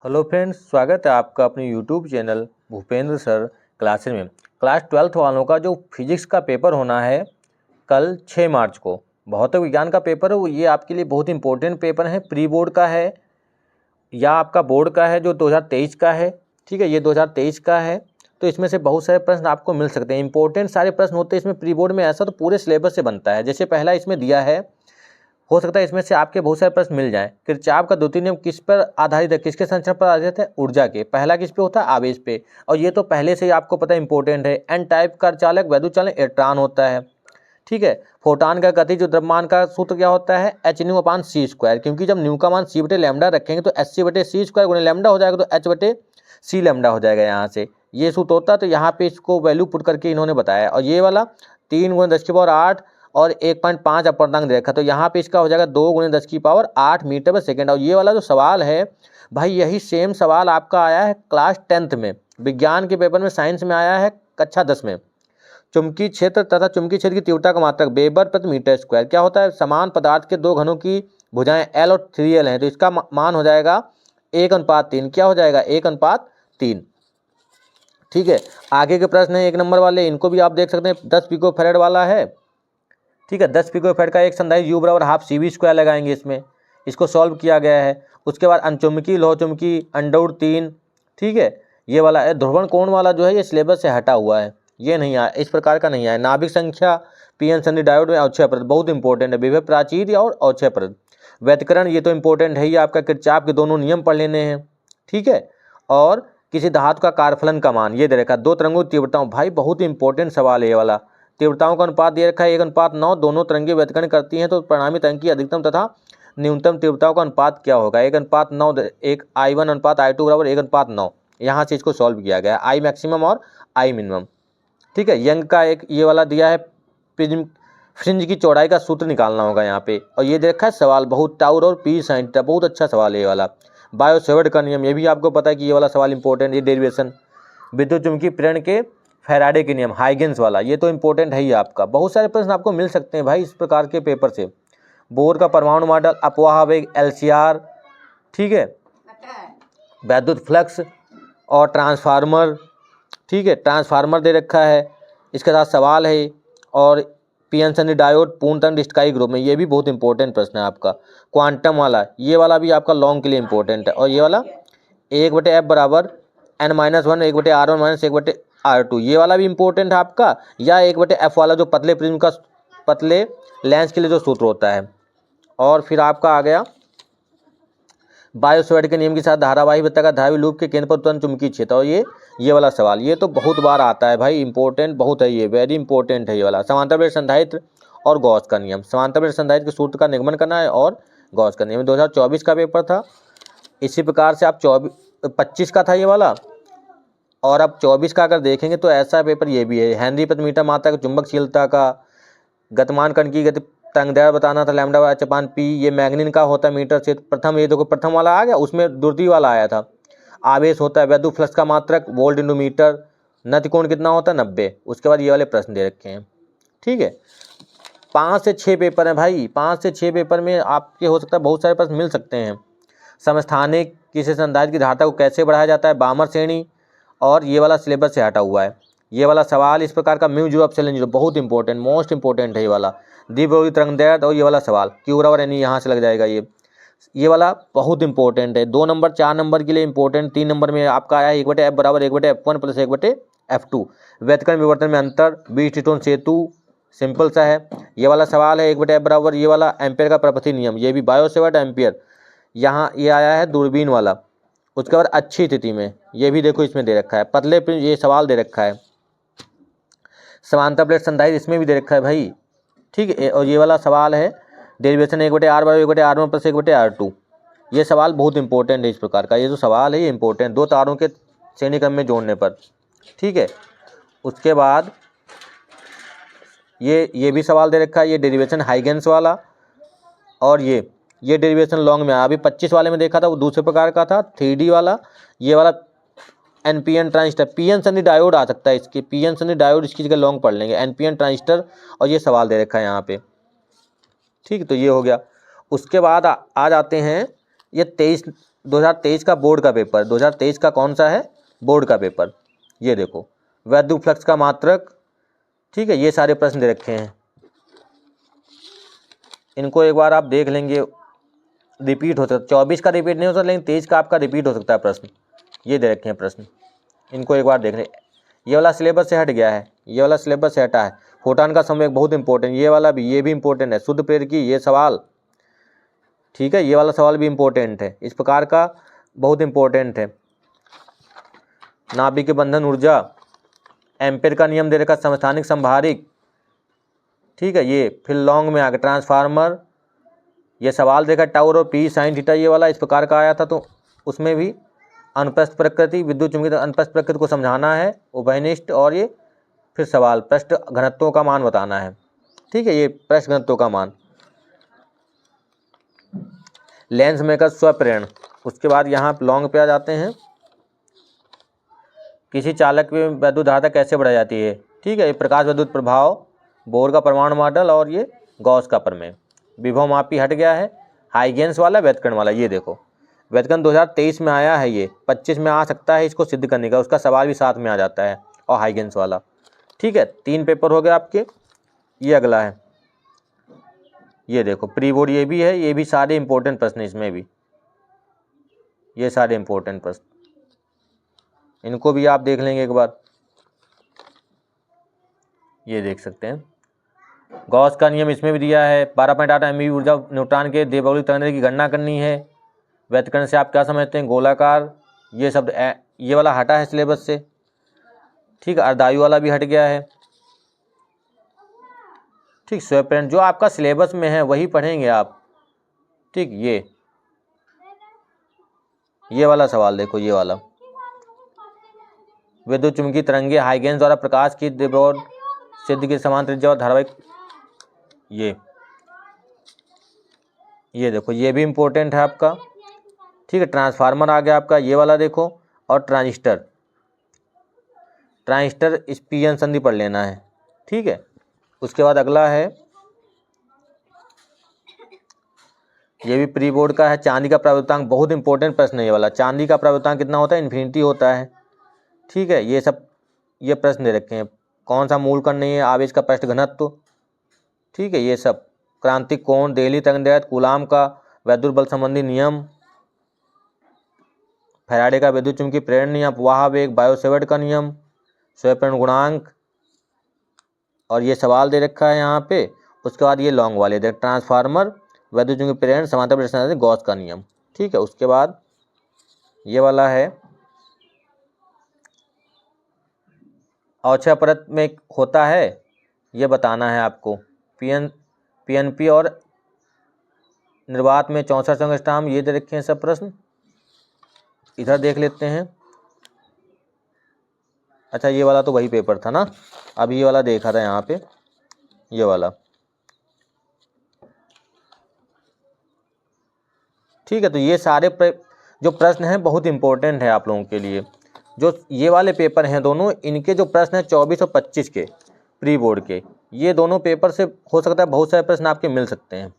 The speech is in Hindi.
हेलो फ्रेंड्स, स्वागत है आपका अपने YouTube channel Bhupendra sir classes में। क्लास 12th वालों का जो फिजिक्स का पेपर होना है कल 6 मार्च को, भौतिक विज्ञान का पेपर है, वो ये आपके लिए बहुत इंपॉर्टेंट पेपर है। प्री बोर्ड का है या आपका बोर्ड का है जो 2023 का है। ठीक है, ये 2023 का है, तो इसमें से बहुत सारे प्रश्न आपको मिल सकते हैं। इंपॉर्टेंट सारे प्रश्न होते हैं इसमें प्री बोर्ड में। ऐसा तो पूरे सिलेबस से बनता है। जैसे पहला इसमें दिया है, हो सकता है इसमें से आपके बहुत सारे प्रश्न मिल जाएं। किरचॉफ का द्वितीय नियम किस पर आधारित है, किसके संरक्षण पर आधारित है? ऊर्जा के। पहला किस पे होता है? आवेश पे। और ये तो पहले से ही आपको पता है इंपॉर्टेंट है। एन टाइप का चालक वैद्युत चालक इलेक्ट्रॉन होता है। ठीक है, फोटॉन का गति जो द्रव्यमान का सूत्र क्या होता है? एच न्यू अपान सी स्क्वायर। क्योंकि जब न्यू का मान सी बटे लैम्डा रखेंगे तो एच सी बटे सी स्क्वायर गुणे लैम्डा हो जाएगा, तो एच बटे सी लैम्डा हो जाएगा। यहाँ से ये सूत्र होता है, तो यहाँ पे इसको वैल्यू पुट करके इन्होंने बताया। और ये वाला 3 × 10⁸ और 1.5 अपर्णांक दे रखा, तो यहाँ पे इसका हो जाएगा 2 × 10⁸ मीटर पर सेकेंड। और ये वाला जो सवाल है भाई, यही सेम सवाल आपका आया है क्लास 10th में, विज्ञान के पेपर में, साइंस में आया है कक्षा 10 में। चुंबकीय क्षेत्र तथा चुंबकीय क्षेत्र की तीव्रता का मात्रक वेबर प्रति मीटर स्क्वायर क्या होता है? समान पदार्थ के दो घनों की भुजाएं L और 3L हैं, तो इसका मान हो जाएगा 1:3। क्या हो जाएगा? 1:3। ठीक है, आगे के प्रश्न है 1 नंबर वाले, इनको भी आप देख सकते हैं। 10 पिकोफैरेड वाला है। ठीक है, 10 पिकोफैरेड का एक संधारित्र U बराबर हाफ CV² लगाएंगे इसमें, इसको सॉल्व किया गया है। उसके बाद अनचुंबकीय लोह चुंबकीय √3। ठीक है, ये वाला है। ध्रुवण कोण वाला जो है ये सिलेबस से हटा हुआ है, ये नहीं आया, इस प्रकार का नहीं आया। नाभिक संख्या, पीएन संधि डायोड में अवक्षयप्रद बहुत इंपॉर्टेंट है। विभव प्राचीर और अवक्षयप्रद। व्यतिकरण ये तो इंपॉर्टेंट है ही, आपका किरचॉफ के दोनों नियम पढ़ लेने हैं। ठीक है, और किसी धातु का कारफलन का मान ये दे रखा। दो तरंगों की तीव्रताओं, भाई बहुत इंपॉर्टेंट सवाल है ये वाला। तीव्रताओं का अनुपात दे रखा है 1:9। दोनों तरंगें व्यतिकरण करती हैं, तो परिणामी तरंग की अधिकतम तथा न्यूनतम तीव्रताओं का अनुपात क्या होगा? 1:9। एक I1/I2 बराबर 1:9। यहाँ से इसको सॉल्व किया गया, I मैक्सिमम और I मिनिमम। ठीक है, यंग का एक ये वाला दिया है, प्रिज्म फ्रिंज की चौड़ाई का सूत्र निकालना होगा यहाँ पे। और ये देखा है सवाल बहुत, टाउर और पी साइन थीटा, बहुत अच्छा सवाल है ये वाला। बायो सेवर्ट का नियम, ये भी आपको पता है कि ये वाला सवाल इंपॉर्टेंट, ये डेरिवेशन। विद्युत चुम्बकीय प्रेरण के फैराडे के नियम, हाइगेंस वाला, ये तो इंपॉर्टेंट है ही आपका। बहुत सारे प्रश्न आपको मिल सकते हैं भाई इस प्रकार के पेपर से। बोर का परमाणु मॉडल, अपवाह वेग, LCR। ठीक है, वैद्युत फ्लक्स और ट्रांसफार्मर। ठीक है, ट्रांसफार्मर दे रखा है, इसके साथ सवाल है। और पीएन संधि डायोड पूर्ण तरंग डिस्काई ग्रुप में, ये भी बहुत इंपॉर्टेंट प्रश्न है आपका। क्वांटम वाला, ये वाला भी आपका लॉन्ग के लिए इंपॉर्टेंट है। और ये वाला 1/F बराबर n-1 1/R1 - 1/R2, ये वाला भी इंपॉर्टेंट है आपका। या 1/F वाला जो पतले प्रिज्म का, पतले लेंस के लिए जो सूत्र होता है। और फिर आपका आ गया बायो सेवर्ट के नियम के साथ धारावाही वृत्ताकार धारावी लूप के केंद्र पर उत्पन्न चुंबकीय क्षेत्र। और ये वाला सवाल, ये तो बहुत बार आता है भाई, इंपॉर्टेंट बहुत है, ये वेरी इंपॉर्टेंट है ये वाला। समांतर प्लेट संधारित्र और गॉस का नियम, समांतर प्लेट संधारित्र के सूत्र का निगमन करना है और गॉस का नियम। 2024 का पेपर था। इसी प्रकार से आप 25 का था ये वाला, और अब 24 का अगर देखेंगे तो ऐसा पेपर ये भी है। हेनरी प्रति मीटर मात्रा की चुंबकशीलता का, गतिमान कण की गति तरंगदैर्घ्य बताना था λ/p, ये मैग्नीन का होता है मीटर से। प्रथम, ये देखो प्रथम वाला आ गया, उसमें द्वितीय वाला आया था। आवेश होता है वैद्युत फ्लक्स का मात्रक वोल्ट × मीटर। नतिकोण कितना होता है? 90। उसके बाद ये वाले प्रश्न दे रखे हैं। ठीक है, 5 से 6 पेपर हैं भाई, 5 से 6 पेपर में आपके हो सकता है बहुत सारे प्रश्न मिल सकते हैं। समस्थानिक किसी संधारित्र की धारिता को कैसे बढ़ाया जाता है? बामर श्रेणी। और ये वाला सिलेबस से हटा हुआ है। ये वाला सवाल इस प्रकार का μ0ε0, बहुत इंपॉर्टेंट, मोस्ट इंपॉर्टेंट है ये वाला। द्विध्रुवी तरंगदैर्घ्य। और ये वाला सवाल Q बराबर यानी यहाँ से लग जाएगा ये वाला बहुत इंपॉर्टेंट है। 2 नंबर 4 नंबर के लिए इंपॉर्टेंट। 3 नंबर में आपका आया है 1/F बराबर 1/F1 + 1/F2। व्यतिकरण विवर्तन में अंतर, बीस्टोन सेतु, सिंपल सा है। ये वाला सवाल है 1/F बराबर ये वाला एम्पेयर का प्रपथी नियम, ये भी बायो सेवर्ट एम्पेयर। यहाँ ये आया है दूरबीन वाला। उसके बाद अच्छी स्थिति में, ये भी देखो इसमें दे रखा है। पतले प्रिज्म, ये सवाल दे रखा है। समांतर प्लेट संधारित्र, इसमें भी दे रखा है भाई। ठीक है, और ये वाला सवाल है डेरिवेशन 1/R बराबर 1/R1 + 1/R2। ये सवाल बहुत इंपॉर्टेंट है इस प्रकार का। ये जो सवाल है ये इंपॉर्टेंट, दो तारों के श्रेणी क्रम में जोड़ने पर। ठीक है, उसके बाद ये भी सवाल दे रखा है, ये डेरिवेशन हाइगेंस वाला। और ये डेरिवेशन लॉन्ग में आया। अभी 25 वाले में देखा था वो दूसरे प्रकार का था, 3D वाला। ये वाला NPN ट्रांजिस्टर, पीएन संधि डायोड आ सकता है इसके, पीएन संधि डायोड इसकी जगह लॉन्ग पढ़ लेंगे, NPN ट्रांजिस्टर। और ये सवाल दे रखा है यहाँ पे। ठीक, तो ये हो गया। उसके बाद आ जाते हैं ये 2023 का बोर्ड का पेपर, 2023 का कौन सा है, बोर्ड का पेपर। ये देखो वैद्युत फ्लक्स का मात्रक, ठीक है, ये सारे प्रश्न दे रखे हैं। इनको एक बार आप देख लेंगे, रिपीट हो सकता, 24 का रिपीट नहीं हो सकता, लेकिन 23 का आपका रिपीट हो सकता है प्रश्न। ये दे रखे हैं प्रश्न, इनको एक बार देख लें। ये वाला सिलेबस से हट गया है, ये वाला सिलेबस से हटा है। फोटान का संवेग बहुत इंपॉर्टेंट, ये वाला भी, ये भी इंपॉर्टेंट है। शुद्ध प्रेरकी, ये सवाल, ठीक है, ये वाला सवाल भी इंपॉर्टेंट है, इस प्रकार का बहुत इंपॉर्टेंट है। नाभिक बंधन ऊर्जा, एम्पेयर का नियम दे रखा, समस्थानिक संभारिक, ठीक है। ये फिर लॉन्ग में आगे ट्रांसफार्मर, ये सवाल देखा टाउ और पी साइन थीटा, ये वाला इस प्रकार का आया था, तो उसमें भी अनुप्रस्थ प्रकृति, विद्युत चुंबकीय अनुप्रस्थ प्रकृति को समझाना है, उभयनिष्ठ, और ये फिर सवाल पृष्ठ घनत्वों का मान बताना है, ठीक है, ये पृष्ठ घनत्वों का मान। लेंस मेकर स्वप्रेरण, उसके बाद यहाँ लॉन्ग पे आ जाते हैं। किसी चालक में वैद्युत धारा कैसे बढ़ाई जाती है, ठीक है, ये प्रकाश विद्युत प्रभाव, बोर का परमाणु मॉडल, और ये गॉस का प्रमेय। विभव मापी हट गया है, हाइगेंस वाला, व्यतकरण वाला। ये देखो व्यतकरण 2023 में आया है, ये 25 में आ सकता है, इसको सिद्ध करने का, उसका सवाल भी साथ में आ जाता है, और हाइगेंस वाला, ठीक है। 3 पेपर हो गए आपके। ये अगला है, ये देखो प्री बोर्ड, ये भी है, ये भी सारे इंपॉर्टेंट प्रश्न, इसमें भी ये सारे इंपॉर्टेंट प्रश्न, इनको भी आप देख लेंगे एक बार। ये देख सकते हैं, गॉस का नियम इसमें भी दिया है, 12.8 MeV ऊर्जा न्यूट्रॉन के देवगुली तरंग की गणना करनी है। व्यतकरण से आप क्या समझते हैं, गोलाकार, ये शब्द ये वाला हटा है सिलेबस से, ठीक है। अर्धायु वाला भी हट गया है, ठीक। स्वप्रेरण जो आपका सिलेबस में है वही पढ़ेंगे आप, ठीक। ये वाला सवाल देखो, ये वाला विद्युत चुम्बकीय तरंगे हाइगेंस द्वारा प्रकाश की दिव्य सिद्ध के समान त्रिज्या और धारावाहिक, ये देखो, ये भी इंपॉर्टेंट है आपका, ठीक है। ट्रांसफार्मर आ गया आपका, ये वाला देखो, और ट्रांजिस्टर स्पीएन संधि पढ़ लेना है, ठीक है। उसके बाद अगला है, ये भी प्री बोर्ड का है, चांदी का प्रवृत्तांक, बहुत इंपॉर्टेंट प्रश्न है ये वाला। चांदी का प्रवृत्तांक कितना होता है, इन्फिनिटी होता है, ठीक है। ये सब ये प्रश्न दे रखे हैं। कौन सा मूल कण नहीं है, आवेश का पृष्ठ घनत्व, ठीक है। ये सब क्रांतिक कोण, देहली तरंगदैर्घ्य, कूलाम का वैद्युत बल संबंधी नियम, फैराडे का विद्युत चुम्बकीय प्रेरण नियम, वाह वेग, बायोसेवर्ट का नियम, स्वप्रेरण गुणांक, और ये सवाल दे रखा है यहाँ पे। उसके बाद ये लॉन्ग वाले देख, ट्रांसफार्मर, वैद्युत चुम्बकीय प्रेरण, समांतर प्रेरण, गॉस का नियम, ठीक है। उसके बाद ये वाला है, अवक्षय परत में होता है, ये बताना है आपको। पीएनपी और निर्वात में 64 संगस्ट्राम, ये दे रखे हैं सब प्रश्न। इधर देख लेते हैं, अच्छा ये वाला तो वही पेपर था ना, अभी ये वाला देखा था यहाँ पे, ये वाला, ठीक है। तो ये सारे जो प्रश्न हैं बहुत इंपॉर्टेंट है आप लोगों के लिए। जो ये वाले पेपर हैं दोनों, इनके जो प्रश्न हैं 24 और 25 के प्री बोर्ड के, ये दोनों पेपर से हो सकता है बहुत सारे प्रश्न आपके मिल सकते हैं।